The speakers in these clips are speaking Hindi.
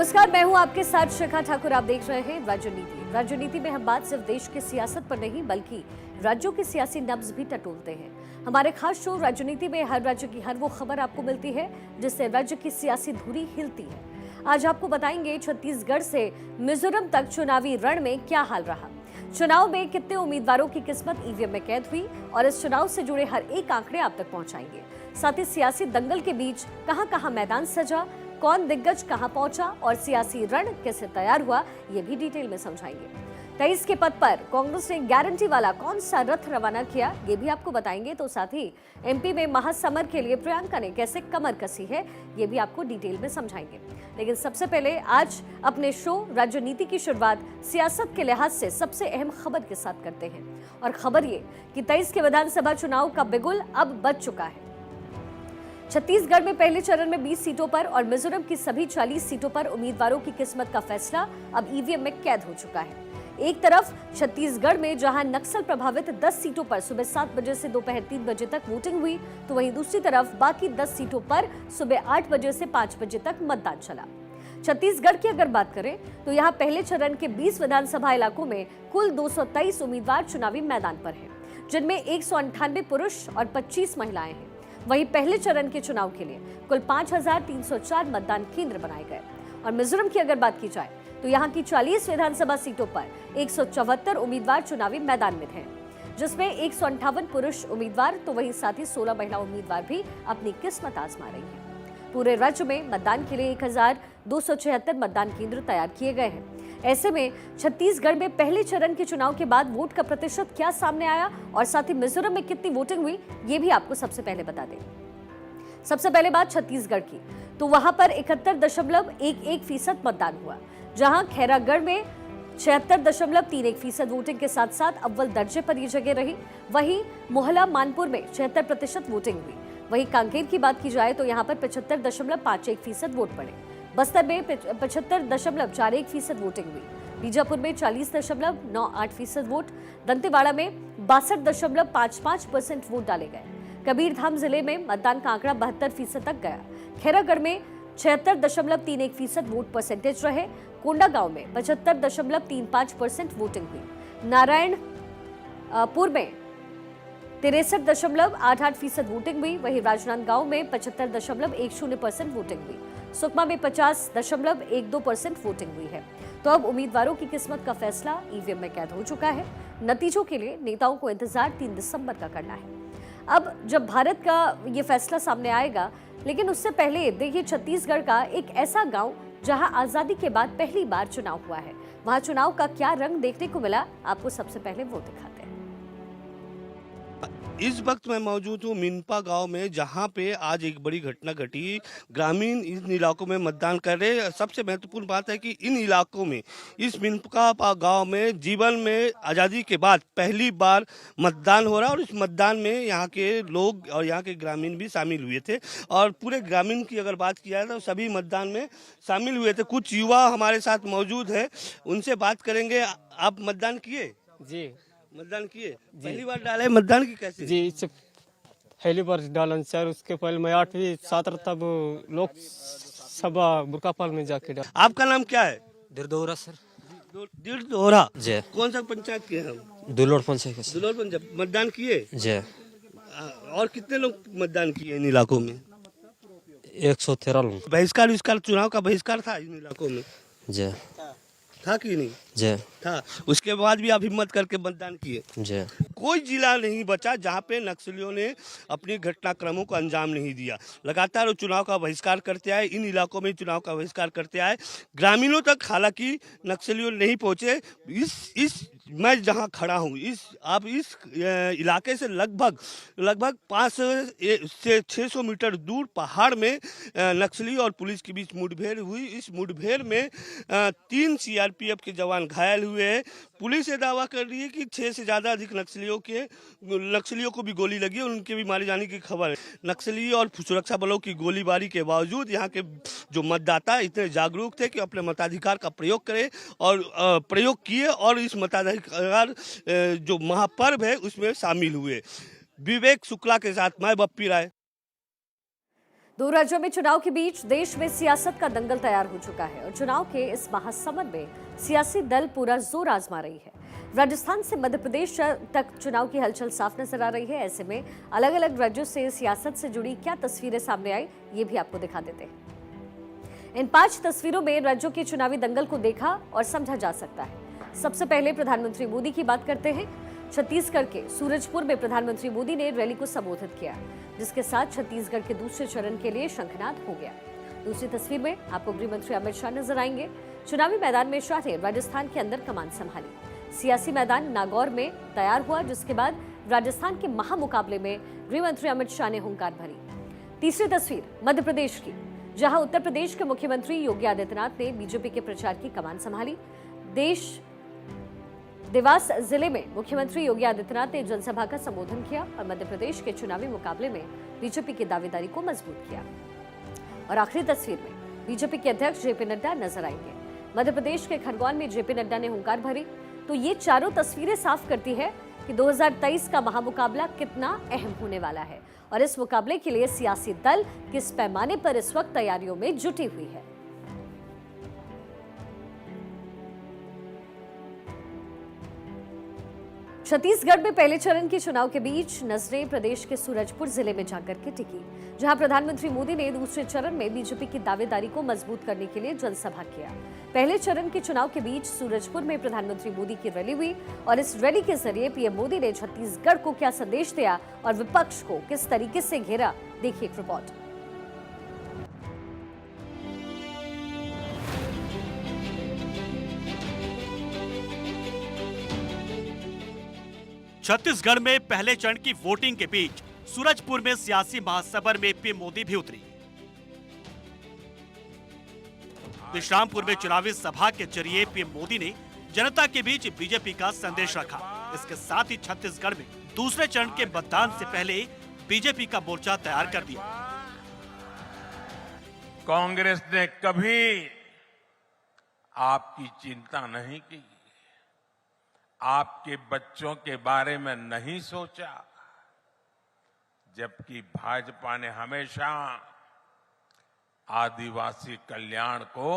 नमस्कार, मैं हूं आपके साथ शिखा ठाकुर। आप देख रहे हैं राजनीति में हम बात सिर्फ देश की सियासत पर नहीं बल्कि राज्यों की सियासी नब्ज भी टटोलते हैं। हमारे खास शो राजनीति में हर राज्य की हर वो खबर आपको मिलती है जिससे राज्य की सियासी धुरी हिलती है। आज आपको बताएंगे छत्तीसगढ़ से मिजोरम तक चुनावी रण में क्या हाल रहा, चुनाव में कितने उम्मीदवारों की किस्मत ईवीएम में कैद हुई और इस चुनाव से जुड़े हर एक आंकड़े आप तक पहुंचाएंगे। साथ ही सियासी दंगल के बीच कहां-कहां मैदान सजा, कौन दिग्गज कहां पहुंचा और सियासी रण कैसे तैयार हुआ, ये भी डिटेल में समझाएंगे। 23 के पद पर कांग्रेस ने गारंटी वाला कौन सा रथ रवाना किया, ये भी आपको बताएंगे। तो साथ ही एमपी में महासमर के लिए प्रियंका ने कैसे कमर कसी है, ये भी आपको डिटेल में समझाएंगे। लेकिन सबसे पहले आज अपने शो राजनीति की शुरुआत सियासत के लिहाज से सबसे अहम खबर के साथ करते हैं। और खबर ये कि 23 के विधानसभा चुनाव का बिगुल अब बज चुका है। छत्तीसगढ़ में पहले चरण में 20 सीटों पर और मिजोरम की सभी 40 सीटों पर उम्मीदवारों की किस्मत का फैसला अब ईवीएम में कैद हो चुका है। एक तरफ छत्तीसगढ़ में जहां नक्सल प्रभावित 10 सीटों पर सुबह 7 बजे से दोपहर 3 बजे तक वोटिंग हुई, तो वहीं दूसरी तरफ बाकी 10 सीटों पर सुबह 8 बजे से 5 बजे तक मतदान चला। छत्तीसगढ़ की अगर बात करें तो यहां पहले चरण के 20 विधानसभा इलाकों में कुल 223 उम्मीदवार चुनावी मैदान पर हैं, जिनमें 198 पुरुष और 25 महिलाएं हैं। वहीं पहले चरण के चुनाव के लिए कुल 5304 मतदान केंद्र बनाए गए। और मिजोरम की अगर बात की जाए तो यहां की 40 विधानसभा सीटों पर 174 उम्मीदवार चुनावी मैदान में हैं, जिसमें 158 पुरुष उम्मीदवार तो वहीं साथ ही 16 महिला उम्मीदवार भी अपनी किस्मत आजमा रही हैं। पूरे राज्य में मतदान के लिए 1276 मतदान केंद्र तैयार किए गए हैं। ऐसे में छत्तीसगढ़ में पहले चरण के चुनाव के बाद वोट का प्रतिशत क्या सामने आया और साथ ही मिजोरम में कितनी वोटिंग हुई, ये भी आपको सबसे पहले बता दें। सबसे पहले बात छत्तीसगढ़ की, तो वहां पर 71.11% मतदान हुआ, जहां खैरागढ़ में 76.31% वोटिंग के साथ साथ अव्वल दर्जे पर यह जगह रही। वहीं मोहला मानपुर में 76% वोटिंग हुई। वहीं कांकेर की बात की जाए तो यहां पर 75.51% वोट पड़े। बस्तर में 75.41% वोटिंग हुई। बीजापुर में 40.98% वोट, दंतेवाड़ा में 62.55% वोट डाले गए। कबीरधाम जिले में मतदान का आंकड़ा 72% तक गया। खैरागढ़ में 76.31% वोट परसेंटेज रहे। कोंडागांव में 75.35% वोटिंग हुई। नारायणपुर में 63.88% वोटिंग हुई। वहीं राजनांदगांव में 75.10% वोटिंग हुई। सुकमा में 50.12% वोटिंग हुई है। तो अब उम्मीदवारों की किस्मत का फैसला ईवीएम में कैद हो चुका है। नतीजों के लिए नेताओं को इंतजार 3 दिसंबर का करना है। अब जब भारत का ये फैसला सामने आएगा, लेकिन उससे पहले देखिए छत्तीसगढ़ का एक ऐसा गांव जहां आजादी के बाद पहली बार चुनाव हुआ है, वहां चुनाव का क्या रंग देखने को मिला, आपको सबसे पहले वो दिखाते हैं। इस वक्त मैं मौजूद हूँ मिनपा गांव में, जहां पे आज एक बड़ी घटना घटी। ग्रामीण इन इलाकों में मतदान कर रहे। सबसे महत्वपूर्ण बात है कि इन इलाकों में, इस मिनपा गांव में जीवन में आज़ादी के बाद पहली बार मतदान हो रहा है और इस मतदान में यहाँ के लोग और यहाँ के ग्रामीण भी शामिल हुए थे। और पूरे ग्रामीण की अगर बात किया जाए तो सभी मतदान में शामिल हुए थे। कुछ युवा हमारे साथ मौजूद है, उनसे बात करेंगे। आप मतदान किए? जी मतदान किए? पहली बार डाले मतदान की कैसे? जी, इससे पहली बार डालन सर। उसके पहले मैं 8वीं छात्र, तब लोकसभा बुरकापाल में जाके डाला। आपका नाम क्या है? दिरदोरा सर। दिरदोरा। जय। कौन सा पंचायत के हैं हम? दुलोर पंचायत सर। दुलोर पंचायत। मतदान किए? जय। और कितने लोग मतदान किए इन इलाकों में? 113 लोग। बहिष्कार विस्कार, चुनाव का बहिष्कार था इन इलाकों में? जय। था कि नहीं जय। था? उसके बाद भी आप हिम्मत करके मतदान किए। जय। कोई जिला नहीं बचा जहां पे नक्सलियों ने अपनी घटनाक्रमों को अंजाम नहीं दिया। लगातार वो चुनाव का बहिष्कार करते आए, इन इलाकों में चुनाव का बहिष्कार करते आए। ग्रामीणों तक हालांकि नक्सलियों नहीं पहुंचे। इस मैं जहां खड़ा हूं, इस इलाके से लगभग 5 से 600 मीटर दूर पहाड़ में नक्सली और पुलिस के बीच मुठभेड़ हुई। इस मुठभेड़ में 3 सीआरपीएफ के जवान घायल हुए हैं। पुलिस ये दावा कर रही है कि 6 से ज़्यादा अधिक नक्सलियों को भी गोली लगी और उनके भी मारे जाने की खबर है। नक्सली और सुरक्षा बलों की गोलीबारी के बावजूद यहाँ के जो मतदाता इतने जागरूक थे कि अपने मताधिकार का प्रयोग करें और प्रयोग किए और इस मताधिकार जो महापर्व है उसमें शामिल हुए। विवेक शुक्ला के साथ मैं बप्पी राय। दो राज्यों में चुनाव के बीच देश में सियासत का दंगल तैयार हो चुका है और चुनाव के इस महासमर में सियासी दल पूरा जोर आजमा रही है। राजस्थान से मध्य प्रदेश तक चुनाव की हलचल साफ नजर आ रही है। ऐसे में अलग अलग राज्यों से सियासत से जुड़ी क्या तस्वीरें सामने आई, ये भी आपको दिखा देते हैं। इन 5 तस्वीरों में राज्यों के चुनावी दंगल को देखा और समझा जा सकता है। सबसे पहले प्रधानमंत्री मोदी की बात करते हैं। छत्तीसगढ़ के सूरजपुर में प्रधानमंत्री मोदी ने रैली को संबोधित किया, जिसके साथ छत्तीसगढ़ के दूसरे चरण के लिए शंखनाद हो गया। दूसरी तस्वीर में आपको गृह मंत्री अमित शाह नजर आएंगे। चुनावी मैदान में शाह ने राजस्थान के अंदर कमान संभाली। सियासी मैदान नागौर में तैयार हुआ, जिसके बाद राजस्थान के महामुकाबले में गृह मंत्री अमित शाह ने हुंकार भरी। तीसरी तस्वीर मध्य प्रदेश की, जहां उत्तर प्रदेश के मुख्यमंत्री योगी आदित्यनाथ ने बीजेपी के प्रचार की कमान संभाली। देवास जिले में मुख्यमंत्री योगी आदित्यनाथ ने जनसभा का संबोधन किया और मध्य प्रदेश के चुनावी मुकाबले में बीजेपी की दावेदारी को मजबूत किया। और आखिरी तस्वीर में बीजेपी के अध्यक्ष जेपी नड्डा नजर आएंगे। मध्य प्रदेश के खरगोन में जेपी नड्डा ने हुंकार भरी। तो ये चारों तस्वीरें साफ करती है कि 2023 का महामुकाबला कितना अहम होने वाला है और इस मुकाबले के लिए सियासी दल किस पैमाने पर इस वक्त तैयारियों में जुटी हुई है। छत्तीसगढ़ में पहले चरण के चुनाव के बीच नजरें प्रदेश के सूरजपुर जिले में जाकर के टिकी, जहां प्रधानमंत्री मोदी ने दूसरे चरण में बीजेपी की दावेदारी को मजबूत करने के लिए जनसभा किया। पहले चरण के चुनाव के बीच सूरजपुर में प्रधानमंत्री मोदी की रैली हुई और इस रैली के जरिए पीएम मोदी ने छत्तीसगढ़ को क्या संदेश दिया और विपक्ष को किस तरीके से घेरा, देखिए एक रिपोर्ट। छत्तीसगढ़ में पहले चरण की वोटिंग के बीच सूरजपुर में सियासी महासभर में पीएम मोदी भी उतरी। विश्रामपुर में चुनावी सभा के जरिए पीएम मोदी ने जनता के बीच बीजेपी का संदेश रखा। इसके साथ ही छत्तीसगढ़ में दूसरे चरण के मतदान से पहले बीजेपी का मोर्चा तैयार कर दिया। कांग्रेस ने कभी आपकी चिंता नहीं की, आपके बच्चों के बारे में नहीं सोचा, जबकि भाजपा ने हमेशा आदिवासी कल्याण को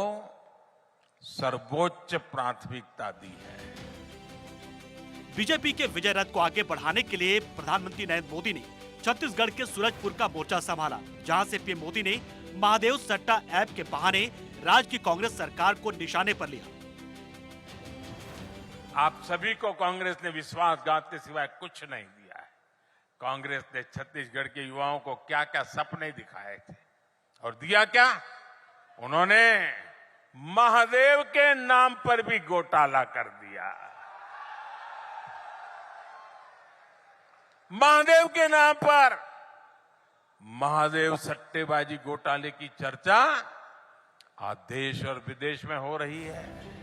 सर्वोच्च प्राथमिकता दी है। बीजेपी के विजय रथ को आगे बढ़ाने के लिए प्रधानमंत्री नरेंद्र मोदी ने छत्तीसगढ़ के सूरजपुर का मोर्चा संभाला, जहां से पीएम मोदी ने महादेव सट्टा ऐप के बहाने राज्य की कांग्रेस सरकार को निशाने पर लिया। आप सभी को कांग्रेस ने विश्वासघात के सिवाय कुछ नहीं दिया है। कांग्रेस ने छत्तीसगढ़ के युवाओं को क्या क्या सपने दिखाए थे और दिया क्या? उन्होंने महादेव के नाम पर भी घोटाला कर दिया। महादेव के नाम पर महादेव सट्टेबाजी घोटाले की चर्चा आज देश और विदेश में हो रही है।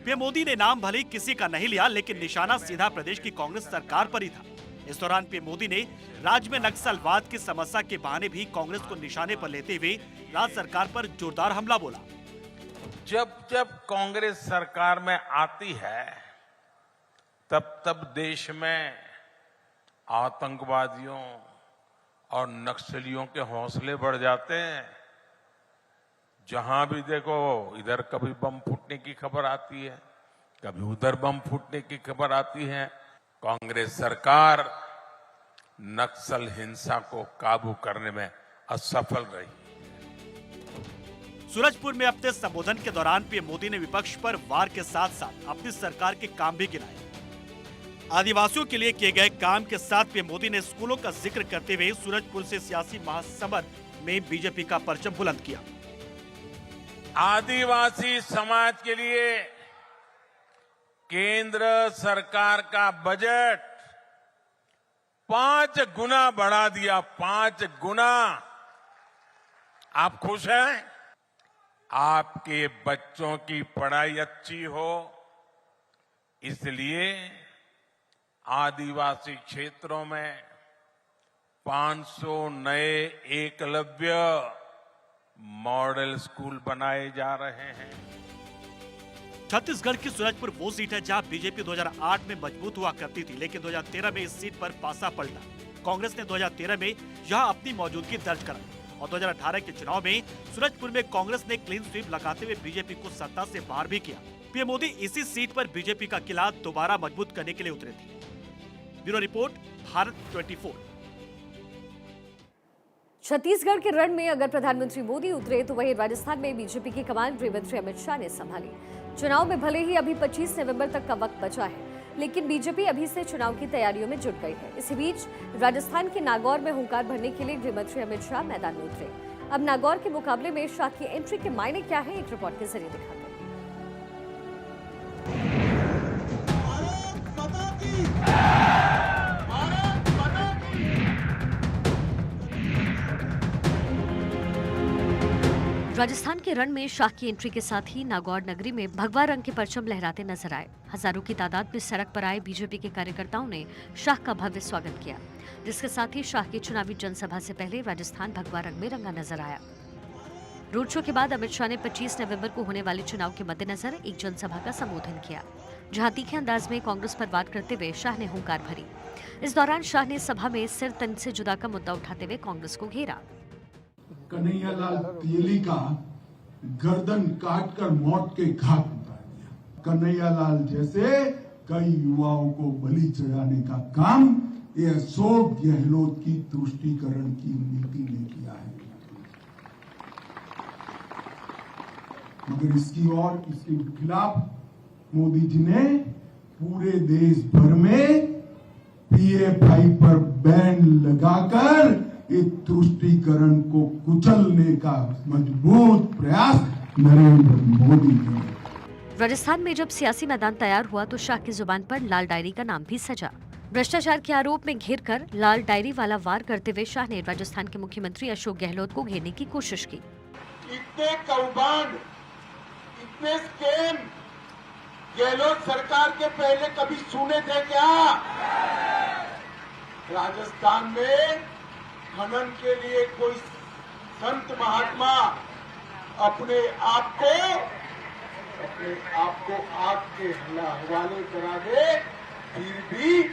पीएम मोदी ने नाम भले ही किसी का नहीं लिया, लेकिन निशाना सीधा प्रदेश की कांग्रेस सरकार पर ही था। इस दौरान पीएम मोदी ने राज्य में नक्सलवाद की समस्या के बहाने भी कांग्रेस को निशाने पर लेते हुए राज्य सरकार पर जोरदार हमला बोला। जब जब कांग्रेस सरकार में आती है तब तब देश में आतंकवादियों और नक्सलियों के हौसले बढ़ जाते हैं। जहां भी देखो इधर कभी बम फूटने की खबर आती है, कभी उधर बम फूटने की खबर आती है। कांग्रेस सरकार नक्सल हिंसा को काबू करने में असफल रही। सूरजपुर में अपने संबोधन के दौरान पीएम मोदी ने विपक्ष पर वार के साथ साथ अपनी सरकार के काम भी गिनाए। आदिवासियों के लिए किए गए काम के साथ पीएम मोदी ने स्कूलों का जिक्र करते हुए सूरजपुर से सियासी महासमर में बीजेपी का परचम बुलंद किया। आदिवासी समाज के लिए केंद्र सरकार का बजट 5 गुना बढ़ा दिया, 5 गुना। आप खुश हैं? आपके बच्चों की पढ़ाई अच्छी हो, इसलिए आदिवासी क्षेत्रों में 500 नए एकलव्य मॉडल स्कूल बनाए जा रहे हैं। छत्तीसगढ़ की सूरजपुर वो सीट है जहां बीजेपी 2008 में मजबूत हुआ करती थी, लेकिन 2013 में इस सीट पर पासा पलटा। कांग्रेस ने 2013 में यहां अपनी मौजूदगी दर्ज कराई। और 2018 के चुनाव में सूरजपुर में कांग्रेस ने क्लीन स्वीप लगाते हुए बीजेपी को सत्ता से बाहर भी किया। पीएम मोदी इसी सीट पर बीजेपी का किला दोबारा मजबूत करने के लिए उतरे थे। Bureau report, Bharat 24। छत्तीसगढ़ के रण में अगर प्रधानमंत्री मोदी उतरे तो वहीं राजस्थान में बीजेपी की कमान गृहमंत्री अमित शाह ने संभाली। चुनाव में भले ही अभी 25 नवंबर तक का वक्त बचा है, लेकिन बीजेपी अभी से चुनाव की तैयारियों में जुट गई है। इसी बीच राजस्थान के नागौर में हुंकार भरने के लिए गृहमंत्री अमित शाह मैदान में उतरे। अब नागौर के मुकाबले में शाह की एंट्री के मायने क्या है, एक रिपोर्ट के जरिए दिखाते हैं। राजस्थान के रण में शाह की एंट्री के साथ ही नागौर नगरी में भगवा रंग के परचम लहराते नजर आए। हजारों की तादाद में सड़क पर आए बीजेपी के कार्यकर्ताओं ने शाह का भव्य स्वागत किया, जिसके साथ ही शाह की चुनावी जनसभा से पहले राजस्थान भगवा रंग में रंगा नजर आया। रोड शो के बाद अमित शाह ने 25 नवंबर को होने वाले चुनाव के मद्देनजर एक जनसभा का संबोधन किया, जहां तीखे अंदाज में कांग्रेस पर वार करते हुए शाह ने हुंकार भरी। इस दौरान शाह ने सभा में सिर तन से जुदा का मुद्दा उठाते हुए कांग्रेस को घेरा। कन्हैयालाल तेली का गर्दन काटकर मौत के घाट उतार दिया। कन्हैयालाल जैसे कई युवाओं को बलि चढ़ाने का काम ये अशोक गहलोत की तुष्टीकरण की नीति ने किया है। मगर इसकी और इसके खिलाफ मोदी जी ने पूरे देश भर में पीएफआई पर बैन लगाकर इस तुष्टीकरण को कुचलने का मजबूत प्रयास नरेंद्र मोदी ने। राजस्थान में जब सियासी मैदान तैयार हुआ तो शाह की जुबान पर लाल डायरी का नाम भी सजा। भ्रष्टाचार के आरोप में घेरकर लाल डायरी वाला वार करते हुए शाह ने राजस्थान के मुख्यमंत्री अशोक गहलोत को घेरने की कोशिश की। इतने कौभांड, इतने स्कैम गहलोत सरकार के पहले कभी सुने थे क्या? राजस्थान में खनन के लिए कोई संत महात्मा अपने आप को आग के हवाले करा दे, फिर भी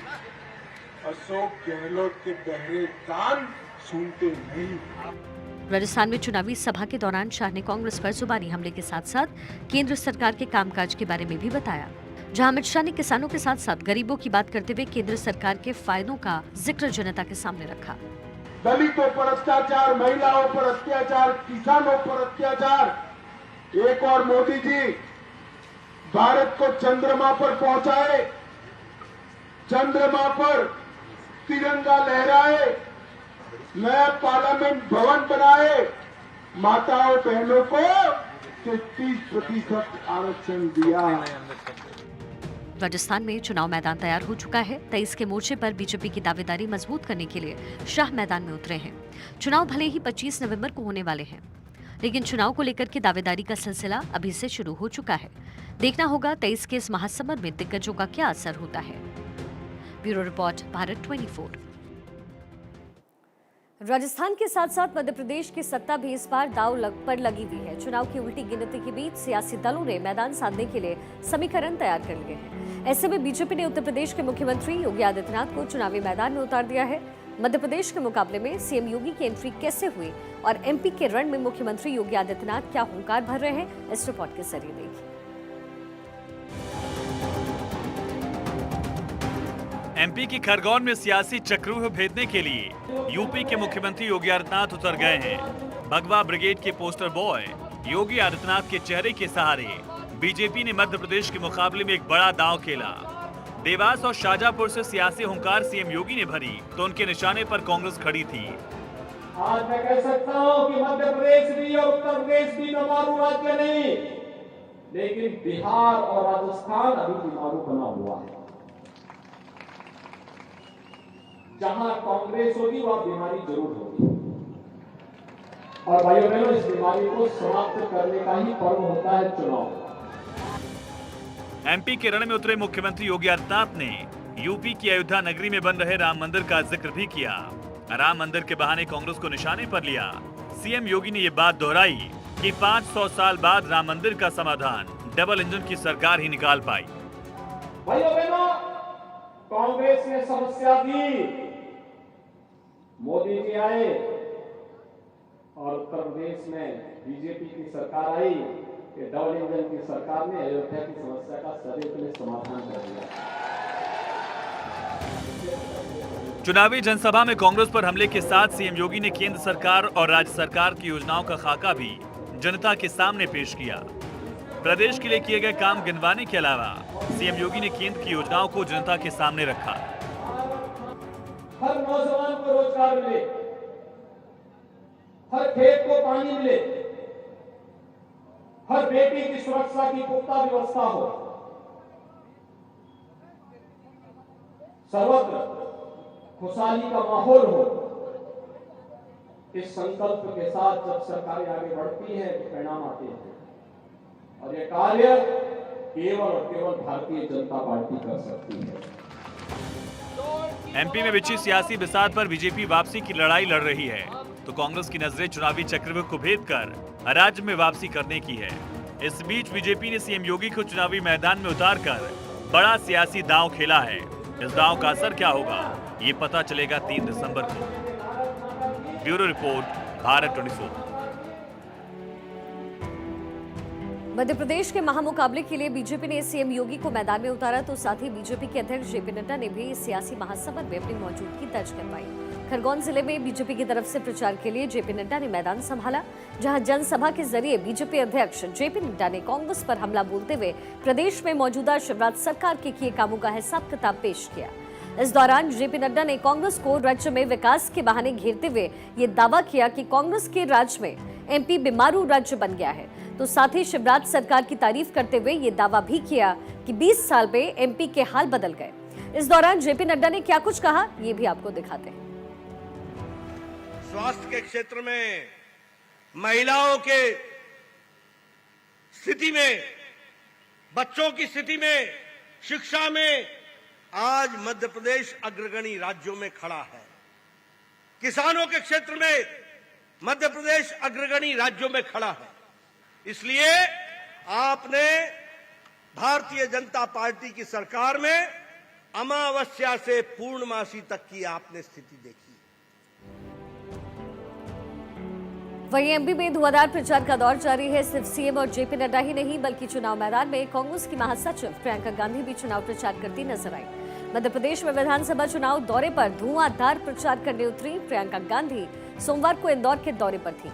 अशोक गहलोत के बहरे कान सुनते नहीं। राजस्थान में चुनावी सभा के दौरान शाह ने कांग्रेस पर जुबानी हमले के साथ साथ केंद्र सरकार के कामकाज के बारे में भी बताया, जहां अमित शाह ने किसानों के साथ साथ गरीबों की बात करते हुए केंद्र सरकार के फायदों का जिक्र जनता के सामने रखा। दलितों पर अत्याचार, महिलाओं पर अत्याचार, किसानों पर अत्याचार। एक और मोदी जी भारत को चंद्रमा पर पहुंचाए, चंद्रमा पर तिरंगा लहराए, नया पार्लियामेंट भवन बनाए, माताओं बहनों को 33% आरक्षण दिया। राजस्थान में चुनाव मैदान तैयार हो चुका है। 23 के मोर्चे पर बीजेपी की दावेदारी मजबूत करने के लिए शाह मैदान में उतरे हैं। चुनाव भले ही 25 नवंबर को होने वाले हैं, लेकिन चुनाव को लेकर के दावेदारी का सिलसिला अभी से शुरू हो चुका है। देखना होगा 23 के इस महासमर में दिग्गजों का क्या असर होता है। Bureau report, Bharat 24। राजस्थान के साथ साथ मध्य प्रदेश की सत्ता भी इस बार दांव पर लगी हुई है। चुनाव की उल्टी गिनती के बीच सियासी दलों ने मैदान साधने के लिए समीकरण तैयार कर लिए हैं। ऐसे में बीजेपी ने उत्तर प्रदेश के मुख्यमंत्री योगी आदित्यनाथ को चुनावी मैदान में उतार दिया है। मध्य प्रदेश के मुकाबले में सीएम योगी की एंट्री कैसे हुई और एमपी के रण में मुख्यमंत्री योगी आदित्यनाथ क्या हुंकार भर रहे हैं, इस रिपोर्ट के जरिए देखिए। एमपी की खरगोन में सियासी चक्रव्यूह भेदने के लिए यूपी के मुख्यमंत्री योगी आदित्यनाथ उतर गए हैं। भगवा ब्रिगेड के पोस्टर बॉय योगी आदित्यनाथ के चेहरे के सहारे बीजेपी ने मध्य प्रदेश के मुकाबले में एक बड़ा दांव खेला। देवास और शाहजहांपुर से सियासी हुंकार सीएम योगी ने भरी तो उनके निशाने पर कांग्रेस खड़ी थी। आज मैं कह सकता हूं कि मध्य प्रदेश भी और उत्तर प्रदेश भी नमारू राज्य नहीं, लेकिन बिहार और राजस्थान अभी बीमारू बना हुआ है। जहां कांग्रेस होगी वहां बीमारी जरूर होगी, और भाइयों बहनों इस बीमारी को समाप्त करने का ही पर्व होता है चुनाव। एमपी के रण में उतरे मुख्यमंत्री योगी आदित्यनाथ ने यूपी की अयोध्या नगरी में बन रहे राम मंदिर का जिक्र भी किया। राम मंदिर के बहाने कांग्रेस को निशाने पर लिया। सीएम योगी ने ये बात दोहराई कि 500 साल बाद राम मंदिर का समाधान डबल इंजन की सरकार ही निकाल पाई। भाइयों बहनों, कांग्रेस ने समस्या दी, मोदी जी आए उत्तर प्रदेश में बीजेपी की सरकार आई, ये डबल इंजन की सरकार ने अयोध्या की समस्या का सदैव के लिए समाधान कर दिया। चुनावी जनसभा में कांग्रेस पर हमले के साथ सीएम योगी ने केंद्र सरकार और राज्य सरकार की योजनाओं का खाका भी जनता के सामने पेश किया। प्रदेश के लिए किए गए काम गिनवाने के अलावा सीएम योगी ने केंद्र की योजनाओं को जनता के सामने रखा। हर नौजवान को रोजगार मिले, हर खेत को पानी मिले, हर बेटी की सुरक्षा की पुख्ता व्यवस्था हो, सर्वत्र खुशहाली का माहौल हो। इस संकल्प के साथ जब सरकारें आगे बढ़ती है तो परिणाम आते हैं, और यह कार्य केवल और केवल भारतीय जनता पार्टी कर सकती है। एमपी में बिछी सियासी बिसात पर बीजेपी वापसी की लड़ाई लड़ रही है, तो कांग्रेस की नजरें चुनावी चक्रव्यूह को भेद कर राज्य में वापसी करने की है। इस बीच बीजेपी ने सीएम योगी को चुनावी मैदान में उतारकर बड़ा सियासी दांव खेला है। इस दांव का असर क्या होगा, ये पता चलेगा 3 दिसंबर को। Bureau report, Bharat 24। मध्य प्रदेश के महामुकाबले के लिए बीजेपी ने सीएम योगी को मैदान में उतारा, तो साथ ही बीजेपी के अध्यक्ष जेपी नड्डा ने भी सियासी महासभा में अपनी मौजूदगी दर्ज करवाई। खरगोन जिले में बीजेपी की तरफ से प्रचार के लिए जेपी नड्डा ने मैदान संभाला, जहां जनसभा के जरिए बीजेपी अध्यक्ष जेपी नड्डा ने कांग्रेस पर हमला बोलते हुए प्रदेश में मौजूदा शिवराज सरकार के किए कामों का हिसाब किताब पेश किया। इस दौरान जेपी नड्डा ने कांग्रेस को राज्य में विकास के बहाने घेरते हुए ये दावा किया कि कांग्रेस के राज में एमपी बीमारू राज्य बन गया है, तो साथ ही शिवराज सरकार की तारीफ करते हुए ये दावा भी किया कि 20 साल में एमपी के हाल बदल गए। इस दौरान जेपी नड्डा ने क्या कुछ कहा, ये भी आपको दिखाते हैं। स्वास्थ्य के क्षेत्र में, महिलाओं के स्थिति में, बच्चों की स्थिति में, शिक्षा में आज मध्य प्रदेश अग्रगणी राज्यों में खड़ा है। किसानों के क्षेत्र में मध्य प्रदेश अग्रगणी राज्यों में खड़ा है। इसलिए आपने भारतीय जनता पार्टी की सरकार में अमावस्या से पूर्णमासी तक की आपने स्थिति देखी। वहीं एमपी में धुआंधार प्रचार का दौर जारी है। सिर्फ सीएम और जेपी नड्डा ही नहीं, बल्कि चुनाव मैदान में कांग्रेस की महासचिव प्रियंका गांधी भी चुनाव प्रचार करती नजर आई। मध्य प्रदेश में विधानसभा चुनाव दौरे पर धुआंधार प्रचार करने उतरी प्रियंका गांधी सोमवार को इंदौर के दौरे पर थी।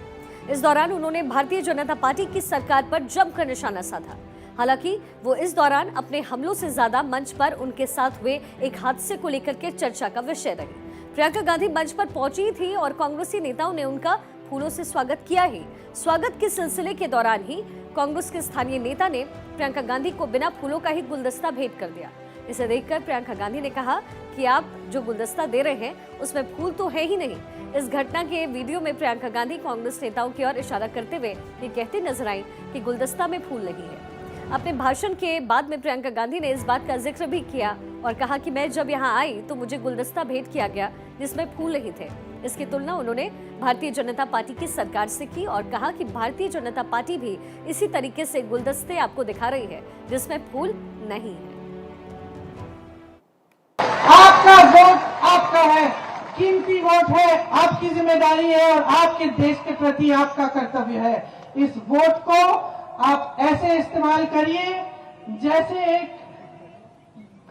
इस दौरान उन्होंने भारतीय जनता पार्टी की सरकार पर जमकर निशाना साधा। हालांकि वो इस दौरान अपने हमलों से ज्यादा मंच पर उनके साथ हुए एक हादसे को लेकर के चर्चा का विषय रही। प्रियंका गांधी मंच पर पहुंची थी और कांग्रेसी नेताओं ने उनका फूलों से स्वागत किया ही। स्वागत के सिलसिले के दौरान ही कांग्रेस के स्थानीय नेता ने प्रियंका गांधी को बिना फूलों का ही गुलदस्ता भेंट कर दिया। इसे देखकर प्रियंका गांधी ने कहा कि आप जो गुलदस्ता दे रहे हैं उसमें फूल तो है ही नहीं। इस घटना के वीडियो में प्रियंका गांधी कांग्रेस नेताओं की ओर इशारा करते हुए ये कहती नजर आई कि गुलदस्ता में फूल नहीं है। अपने भाषण के बाद में प्रियंका गांधी ने इस बात का जिक्र भी किया और कहा कि मैं जब यहाँ आई तो मुझे गुलदस्ता भेंट किया गया जिसमें फूल नहीं थे। इसकी तुलना उन्होंने भारतीय जनता पार्टी की सरकार से की और कहा कि भारतीय जनता पार्टी भी इसी तरीके से गुलदस्ते आपको दिखा रही है जिसमें फूल नहीं है। आपका वोट आपका है, कीमती वोट है, आपकी जिम्मेदारी है और आपके देश के प्रति आपका कर्तव्य है। इस वोट को आप ऐसे इस्तेमाल करिए जैसे एक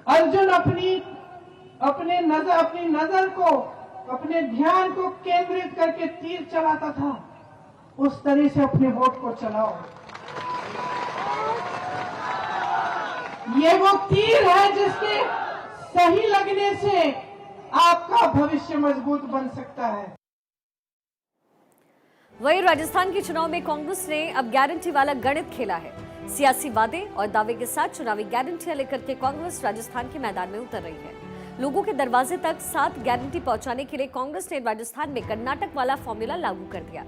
अर्जुन अपनी नजर को, अपने ध्यान को केंद्रित करके तीर चलाता था, उस तरह से अपने वोट को चलाओ। ये वो तीर है जिसके सही लगने से आपका भविष्य मजबूत बन सकता है। वहीं राजस्थान के चुनाव में कांग्रेस ने अब गारंटी वाला गणित खेला है। सियासी वादे और दावे के साथ चुनावी गारंटियां लेकर के कांग्रेस राजस्थान के मैदान में उतर रही है। लोगों के दरवाजे तक 7 गारंटी पहुंचाने के लिए कांग्रेस ने राजस्थान में कर्नाटक वाला फॉर्मूला लागू कर दिया।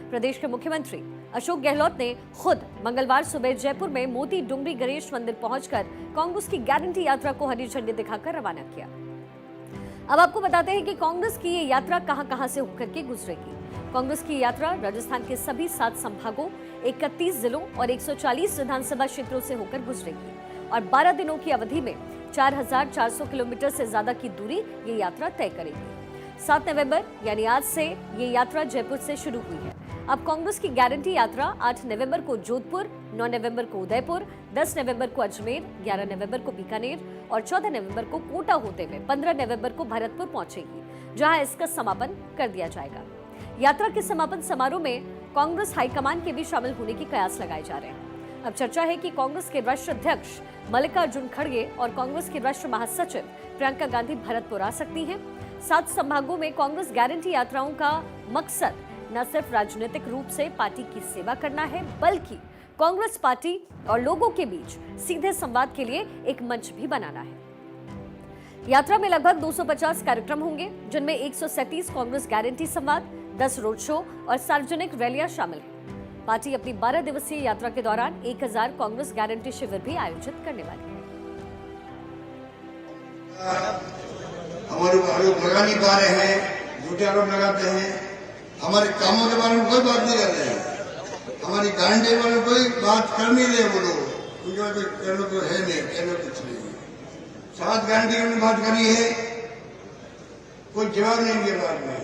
प्रदेश के मुख्यमंत्री अशोक गहलोत ने खुद मंगलवार सुबह जयपुर में मोती डुंगरी गणेश मंदिर पहुंचकर कांग्रेस की गारंटी यात्रा को हरी झंडी दिखाकर रवाना किया। अब आपको बताते हैं कि कांग्रेस की ये यात्रा कहां से होकर के गुजरेगी। कांग्रेस की यात्रा राजस्थान के सभी 7 संभागों, 31 जिलों और 140 विधानसभा क्षेत्रों से होकर गुजरेगी और 12 दिनों की अवधि में 4400 किलोमीटर से ज्यादा की दूरी ये यात्रा तय करेगी। 7 नवंबर यानी आज से ये यात्रा जयपुर से शुरू हुई है। अब कांग्रेस की गारंटी यात्रा 8 नवंबर को जोधपुर, 9 नवंबर को उदयपुर, 10 नवंबर को अजमेर, 11 नवंबर को बीकानेर और 14 नवंबर को कोटा होते हुए 15 नवंबर को भरतपुर पहुंचेगी, जहां इसका समापन कर दिया जाएगा। यात्रा के समापन समारोह में कांग्रेस हाईकमान के भी शामिल होने की कयास लगाए जा रहे हैं। अब चर्चा है कि कांग्रेस के राष्ट्रीय अध्यक्ष मल्लिकार्जुन खड़गे और कांग्रेस की राष्ट्रीय महासचिव प्रियंका गांधी भरतपुर आ सकती हैं। 7 संभागों में कांग्रेस गारंटी यात्राओं का मकसद न सिर्फ राजनीतिक रूप से पार्टी की सेवा करना है, बल्कि कांग्रेस पार्टी और लोगों के बीच सीधे संवाद के लिए एक मंच भी बनाना है। यात्रा में लगभग 250 कार्यक्रम होंगे, जिनमें 137 कांग्रेस गारंटी संवाद, 10 रोड शो और सार्वजनिक रैलियां शामिल हैं। पार्टी अपनी 12 दिवसीय यात्रा के दौरान 1000 कांग्रेस गारंटी शिविर भी आयोजित करने वाली है। हमारे आरोप लगा नहीं पा रहे हैं, झूठे आरोप लगाते हैं, हमारे कामों के बारे में कोई बात नहीं कर रहे हैं, हमारी गारंटी के बारे में कोई बात कर नहीं रहे वो लोग, उनके कहने को है नहीं, कहने कुछ नहीं। 7 गारंटी की हमने बात करी है, कोई जवाब नहीं इनके बारे में।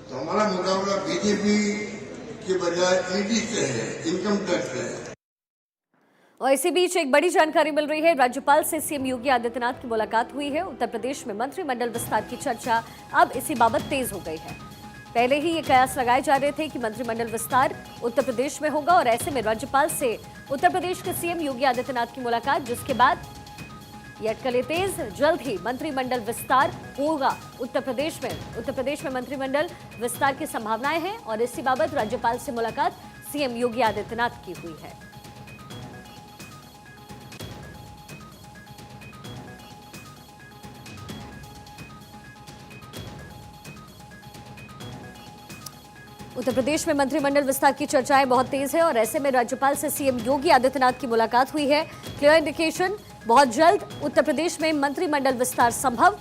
तो हमारा मुकाबला बीजेपी के बजाय ईडी से है, इनकम टैक्स है। और इसी बीच एक बड़ी जानकारी मिल रही है। राज्यपाल से सीएम योगी आदित्यनाथ की मुलाकात हुई है। उत्तर प्रदेश में मंत्रिमंडल विस्तार की चर्चा अब इसी बाबत तेज हो गई है। पहले ही ये कयास लगाए जा रहे थे कि मंत्रिमंडल विस्तार उत्तर प्रदेश में होगा और ऐसे में राज्यपाल से उत्तर प्रदेश के सीएम योगी आदित्यनाथ की मुलाकात, जिसके बाद ये अटकलें तेज। जल्द ही मंत्रिमंडल विस्तार होगा उत्तर प्रदेश में मंत्रिमंडल विस्तार की संभावनाएं हैं और इसी बाबत राज्यपाल से मुलाकात सीएम योगी आदित्यनाथ की हुई है। उत्तर प्रदेश में मंत्रिमंडल विस्तार की चर्चाएं बहुत तेज है और ऐसे में राज्यपाल से सीएम योगी आदित्यनाथ की मुलाकात हुई है। क्लियर इंडिकेशन, बहुत जल्द उत्तर प्रदेश में मंत्रिमंडल विस्तार संभव।